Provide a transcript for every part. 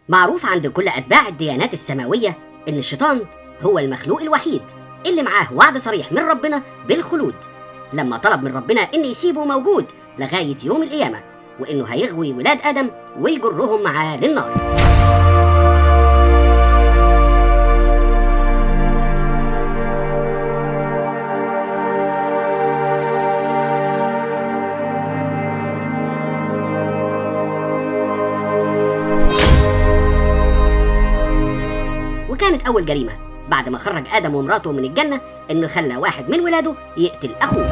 معروف عند كل أتباع الديانات السماوية إن الشيطان هو المخلوق الوحيد اللي معاه وعد صريح من ربنا بالخلود، لما طلب من ربنا إن يسيبه موجود لغاية يوم القيامة، وإنه هيغوي ولاد آدم ويجرهم معاه للنار. وكانت أول جريمة بعد ما خرج آدم ومراته من الجنة إنه خلى واحد من ولاده يقتل أخوه.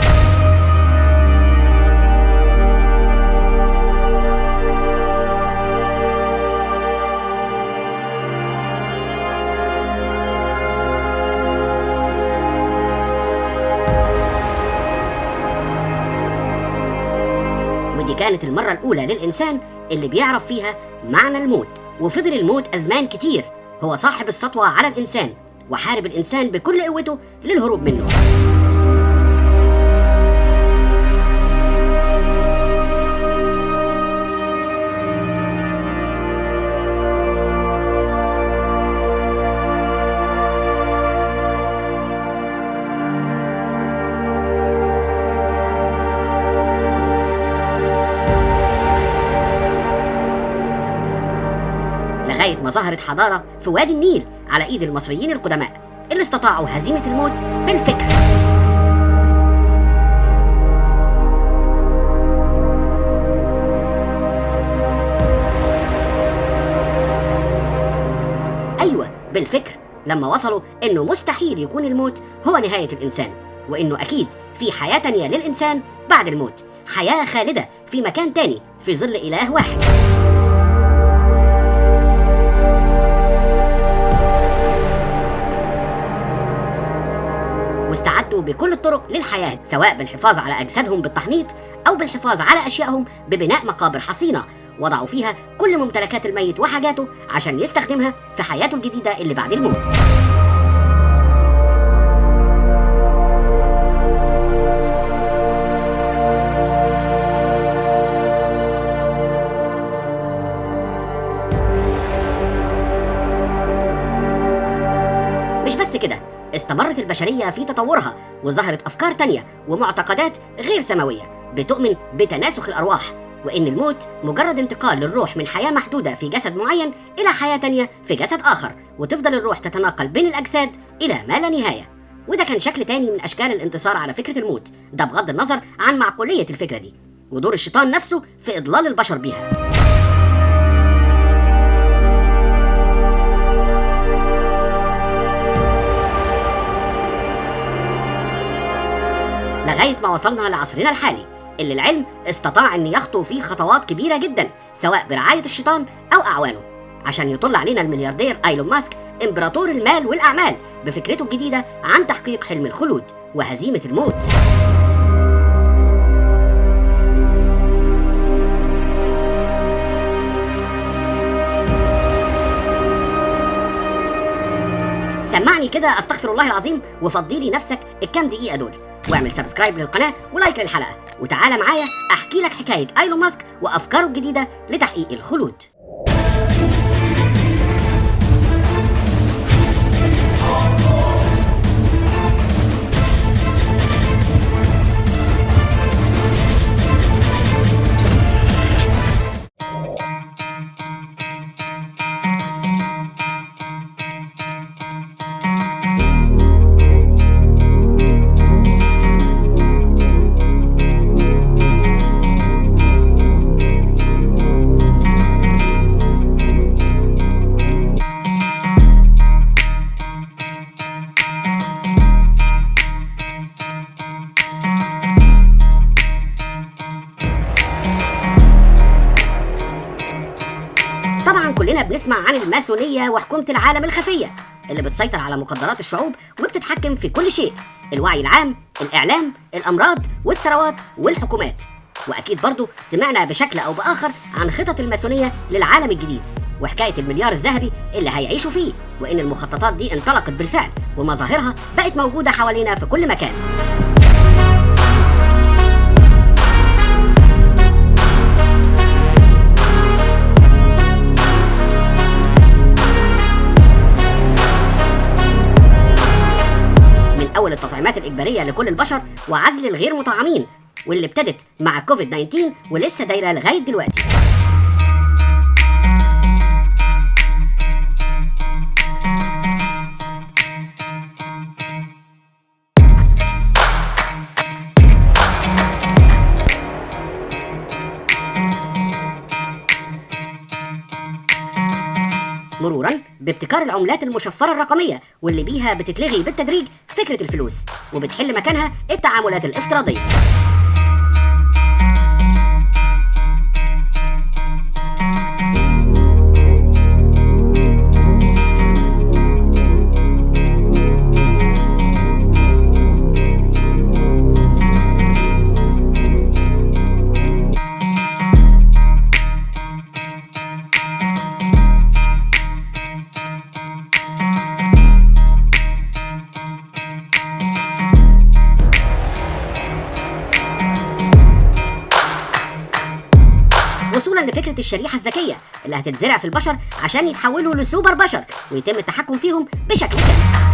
ودي كانت المرة الأولى للإنسان اللي بيعرف فيها معنى الموت، وفضل الموت أزمان كتير هو صاحب السطوة على الإنسان، وحارب الإنسان بكل قوته للهروب منه. لغاية ما ظهرت حضارة في وادي النيل على إيد المصريين القدماء اللي استطاعوا هزيمة الموت بالفكر. أيوة بالفكر، لما وصلوا إنه مستحيل يكون الموت هو نهاية الإنسان، وإنه أكيد في حياة تانية للإنسان بعد الموت، حياة خالدة في مكان تاني في ظل إله واحد. واستعدوا بكل الطرق للحياة، سواء بالحفاظ على أجسادهم بالتحنيط أو بالحفاظ على أشيائهم ببناء مقابر حصينة وضعوا فيها كل ممتلكات الميت وحاجاته عشان يستخدمها في حياته الجديدة اللي بعد الموت. مش بس كده، استمرت البشرية في تطورها وظهرت أفكار تانية ومعتقدات غير سماوية بتؤمن بتناسخ الأرواح، وإن الموت مجرد انتقال للروح من حياة محدودة في جسد معين إلى حياة تانية في جسد آخر، وتفضل الروح تتناقل بين الأجساد إلى ما لا نهاية. وده كان شكل تاني من أشكال الانتصار على فكرة الموت، ده بغض النظر عن معقولية الفكرة دي ودور الشيطان نفسه في إضلال البشر بيها. لغاية ما وصلنا لعصرنا الحالي اللي العلم استطاع أن يخطو فيه خطوات كبيرة جدا، سواء برعاية الشيطان أو أعوانه، عشان يطل علينا الملياردير ايلون ماسك إمبراطور المال والأعمال بفكرته الجديدة عن تحقيق حلم الخلود وهزيمة الموت. سمعني كده استغفر الله العظيم وفضي لي نفسك الكام دقيقة دول، واعمل سبسكرايب للقناة ولايك للحلقة، وتعالى معايا احكي لك حكاية ايلون ماسك وافكاره الجديدة لتحقيق الخلود. طبعا كلنا بنسمع عن الماسونية وحكومة العالم الخفية اللي بتسيطر على مقدرات الشعوب وبتتحكم في كل شيء، الوعي العام، الإعلام، الأمراض والثروات والحكومات. وأكيد برضو سمعنا بشكل أو بآخر عن خطط الماسونية للعالم الجديد وحكاية المليار الذهبي اللي هيعيشوا فيه، وإن المخططات دي انطلقت بالفعل ومظاهرها بقت موجودة حوالينا في كل مكان. تناول التطعيمات الإجبارية لكل البشر وعزل الغير مطعمين، واللي ابتدت مع كوفيد 19 ولسه دايرة لغاية دلوقتي. مرورا بابتكار العملات المشفرة الرقمية، واللي بيها بتتلغي بالتدريج فكرة الفلوس وبتحل مكانها التعاملات الافتراضية. وصولا لفكرة الشريحة الذكية اللي هتتزرع في البشر عشان يتحولوا لسوبر بشر ويتم التحكم فيهم بشكل كامل.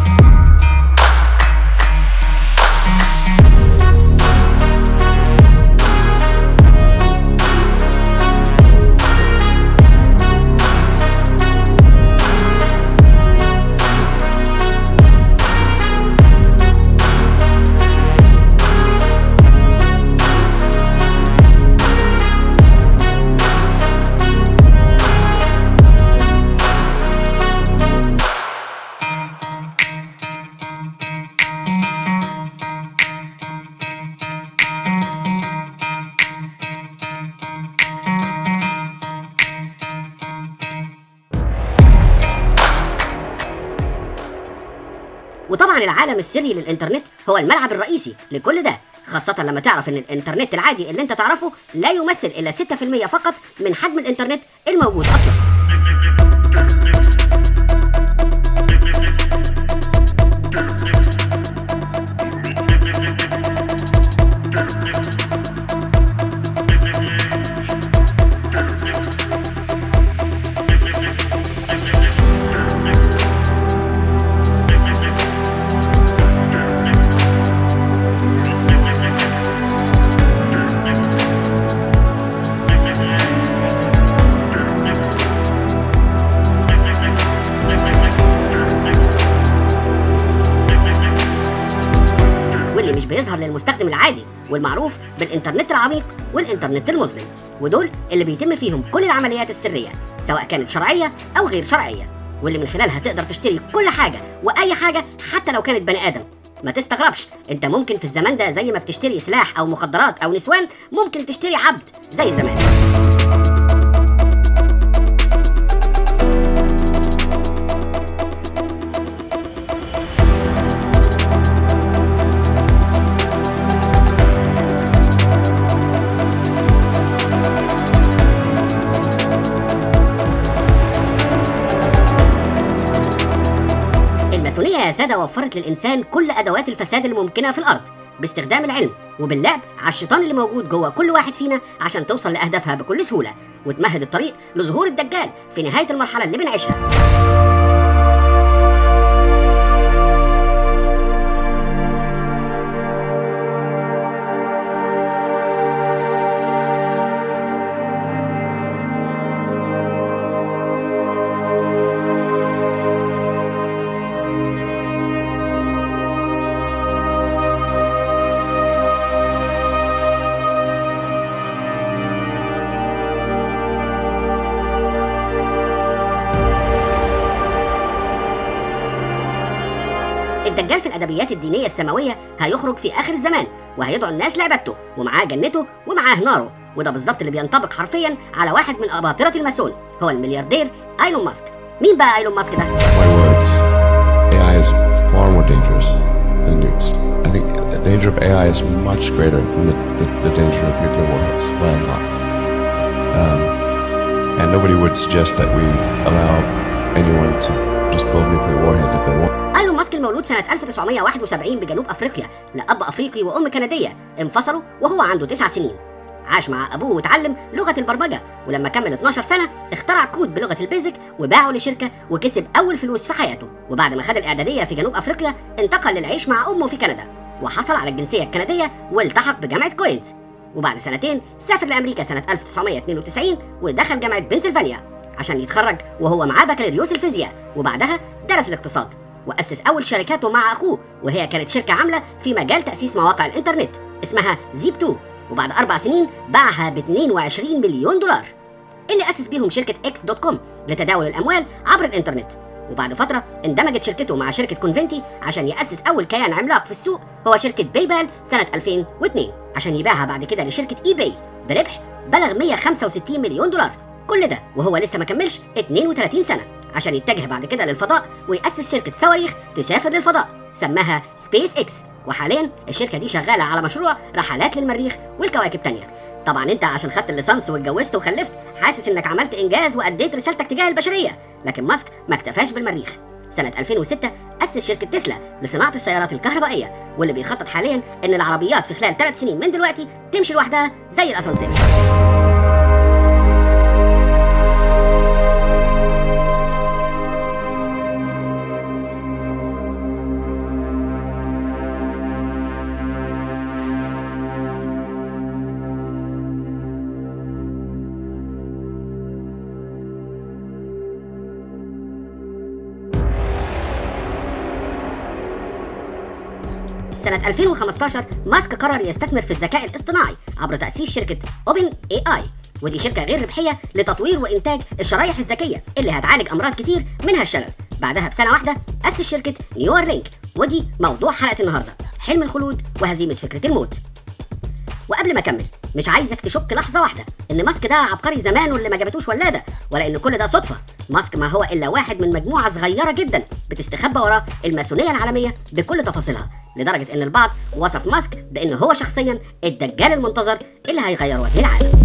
وطبعا العالم السري للإنترنت هو الملعب الرئيسي لكل ده، خاصة لما تعرف إن الإنترنت العادي اللي أنت تعرفه لا يمثل إلا 6% فقط من حجم الإنترنت الموجود أصلا. مش بيظهر للمستخدم العادي والمعروف بالإنترنت العميق والإنترنت المظلم، ودول اللي بيتم فيهم كل العمليات السرية سواء كانت شرعية أو غير شرعية، واللي من خلالها تقدر تشتري كل حاجة وأي حاجة حتى لو كانت بني آدم. ما تستغربش، انت ممكن في الزمان ده زي ما بتشتري سلاح أو مخدرات أو نسوان ممكن تشتري عبد زي زمان. الماسونية يا سادة وفرت للإنسان كل أدوات الفساد الممكنة في الأرض باستخدام العلم وباللعب على الشيطان اللي موجود جوه كل واحد فينا عشان توصل لأهدافها بكل سهولة وتمهد الطريق لظهور الدجال في نهاية المرحلة اللي بنعيشها. الدجال في الأدبيات الدينية السماوية هيخرج في آخر الزمان وهيدعو الناس لعبادته ومعاه جنته ومعاه ناره، وده بالظبط اللي بينطبق حرفيا على واحد من أباطرة الماسون هو الملياردير ايلون ماسك. مين بقى ايلون ماسك ده؟ AI is far more dangerous than nukes. I think the danger of AI is much greater than the danger of nuclear warheads by a lot. And nobody would suggest that we allow anyone to just build nuclear warheads if they want. ايلون ماسك المولود سنة 1971 بجنوب أفريقيا لأب أفريقي وأم كندية انفصلوا وهو عنده 9 سنين. عاش مع ابوه واتعلم لغه البرمجه، ولما كمل 12 سنه اخترع كود بلغه البيزك وباعه لشركه وكسب اول فلوس في حياته. وبعد ما خد الاعداديه في جنوب افريقيا انتقل للعيش مع امه في كندا، وحصل على الجنسيه الكنديه والتحق بجامعه كوينز. وبعد سنتين سافر لامريكا سنه 1992 ودخل جامعه بنسلفانيا عشان يتخرج وهو معاه بكالوريوس الفيزياء، وبعدها درس الاقتصاد وأسس أول شركاته مع أخوه، وهي كانت شركة عاملة في مجال تأسيس مواقع الإنترنت اسمها زيب2، وبعد 4 سنين باعها ب 22 مليون دولار اللي أسس بيهم شركة X.com لتداول الأموال عبر الإنترنت. وبعد فترة اندمجت شركته مع شركة كونفنتي عشان يأسس أول كيان عملاق في السوق هو شركة باي بال سنة 2002 عشان يبيعها بعد كده لشركة اي باي بربح بلغ 165 مليون دولار. كل ده وهو لسه ما كملش 32 سنة عشان يتجه بعد كده للفضاء ويأسس شركة صواريخ تسافر للفضاء سماها سبيس اكس، وحاليا الشركة دي شغالة على مشروع رحلات للمريخ والكواكب تانية. طبعا انت عشان خدت الليسانس واتجوزت وخلفت حاسس انك عملت انجاز واديت رسالتك تجاه البشرية، لكن ماسك ما اكتفاش بالمريخ. سنة 2006 أسس شركة تسلا لصناعة السيارات الكهربائية، واللي بيخطط حاليا ان العربيات في خلال 3 سنين من دلوقتي تمشي لوحدها زي الاسانسير. سنة 2015 ماسك قرر يستثمر في الذكاء الاصطناعي عبر تأسيس شركة اوبن اي اي، ودي شركة غير ربحية لتطوير وإنتاج الشرايح الذكية اللي هتعالج أمراض كتير منها الشلل. بعدها بسنة واحدة أسس شركة نيورالينك، ودي موضوع حلقة النهاردة، حلم الخلود وهزيمة فكرة الموت. وقبل ما أكمل مش عايزك تشك لحظة واحدة إن ماسك ده عبقري زمانه اللي ما جابتوش ولادة، ولا إن كل ده صدفة. ماسك ما هو إلا واحد من مجموعة صغيرة جدا بتستخبى وراه الماسونية العالمية بكل تفاصيلها، لدرجة إن البعض وصف ماسك بإنه هو شخصيا الدجال المنتظر اللي هيغير وجه العالم.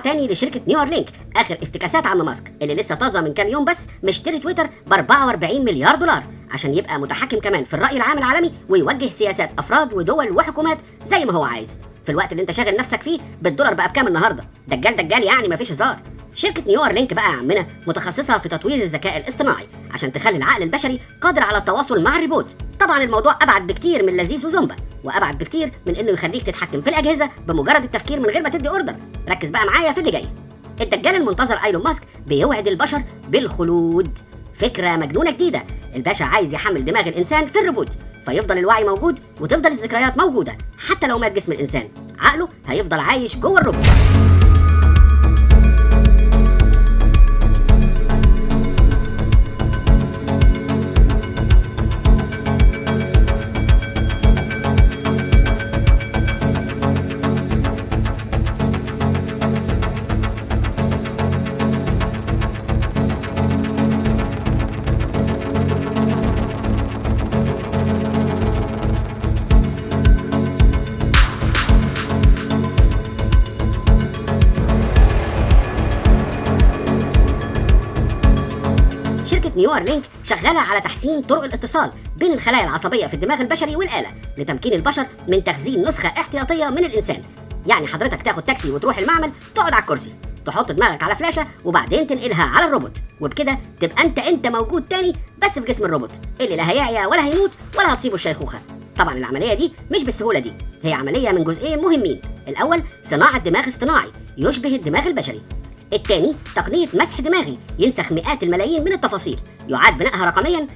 تاني لشركة نيورالينك، آخر افتكاسات عم ماسك اللي لسه طازة من كام يوم بس مشتري تويتر ب 44 مليار دولار عشان يبقى متحكم كمان في الرأي العام العالمي ويوجه سياسات أفراد ودول وحكومات زي ما هو عايز. في الوقت اللي انت شاغل نفسك فيه بالدولار بقى بكام النهارده؟ دجال يعني مفيش هزار. شركة نيورالينك بقى يا عمنا متخصصة في تطوير الذكاء الاصطناعي عشان تخلي العقل البشري قادر على التواصل مع الريبوت. طبعا الموضوع أبعد بكتير من لذيذ وزومبا، وأبعد بكتير من إنه يخليك تتحكم في الأجهزة بمجرد التفكير من غير ما تدي أوردر. ركز بقى معايا في اللي جاي. الدجال المنتظر ايلون ماسك بيوعد البشر بالخلود، فكرة مجنونة جديدة. الباشا عايز يحمل دماغ الإنسان في الروبوت فيفضل الوعي موجود وتفضل الذكريات موجودة حتى لو مات جسم الإنسان، عقله هيفضل عايش جوه الروبوت. نيورالينك شغالة على تحسين طرق الاتصال بين الخلايا العصبية في الدماغ البشري والآلة لتمكين البشر من تخزين نسخة احتياطية من الإنسان. يعني حضرتك تاخد تاكسي وتروح المعمل، تقعد على الكرسي، تحط دماغك على فلاشة وبعدين تنقلها على الروبوت، وبكده تبقى انت موجود تاني بس في جسم الروبوت اللي لا هيعيا ولا هيموت ولا هتصيبه الشيخوخة. طبعا العملية دي مش بالسهولة دي، هي عملية من جزئين مهمين. الأول صناعة دماغ اصطناعي يشبه الدماغ البشري. الثاني تقنية مسح دماغي ينسخ مئات الملايين من التفاصيل يعاد بنائها رقميا،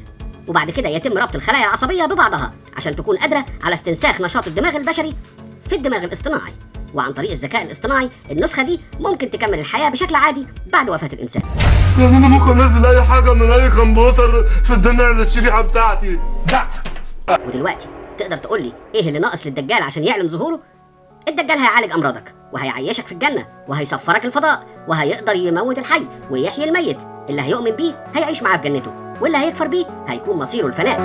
وبعد كده يتم ربط الخلايا العصبية ببعضها عشان تكون قادرة على استنساخ نشاط الدماغ البشري في الدماغ الاصطناعي. وعن طريق الذكاء الاصطناعي النسخة دي ممكن تكمل الحياة بشكل عادي بعد وفاة الإنسان. يعني أنا ممكن أنزل أي حاجة من أي كمبيوتر في الدنيا على الشريحة بتاعتي. ودلوقتي تقدر تقولي ايه اللي ناقص للدجال عشان يعلن ظهوره؟ الدجال هيعالج امراضك وهيعيشك في الجنه وهيسفرك الفضاء وهيقدر يموت الحي ويحيي الميت. اللي هيؤمن بيه هيعيش معاه في جنته، واللي هيكفر بيه هيكون مصيره الفناء.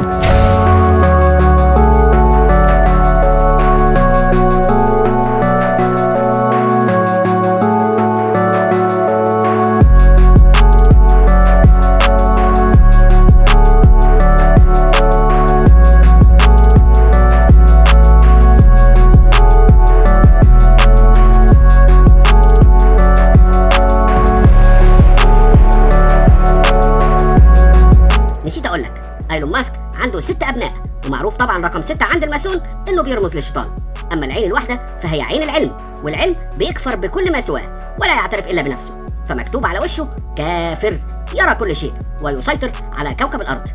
نسيت اقول لك، ايلون ماسك عنده 6 ابناء، ومعروف طبعا رقم 6 عند الماسون انه بيرمز للشيطان. اما العين الواحده فهي عين العلم، والعلم بيكفر بكل ما سواه ولا يعترف الا بنفسه، فمكتوب على وشه كافر، يرى كل شيء ويسيطر على كوكب الارض.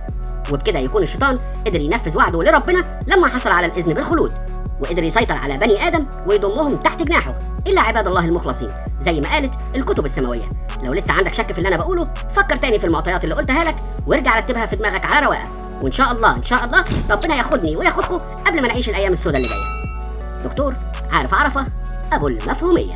وبكده يكون الشيطان قدر ينفذ وعده لربنا لما حصل على الاذن بالخلود، وقدر يسيطر على بني ادم ويضمهم تحت جناحه الا عباد الله المخلصين زي ما قالت الكتب السماويه. لو لسه عندك شك في اللي انا بقوله، فكر تاني في المعطيات اللي قلتها لك وارجع رتبها في دماغك على رواقه، وان شاء الله ان شاء الله ربنا ياخدني وياخدكم قبل ما نعيش الايام السوداء اللي جايه. دكتور عارف عرفه ابو المفهوميه.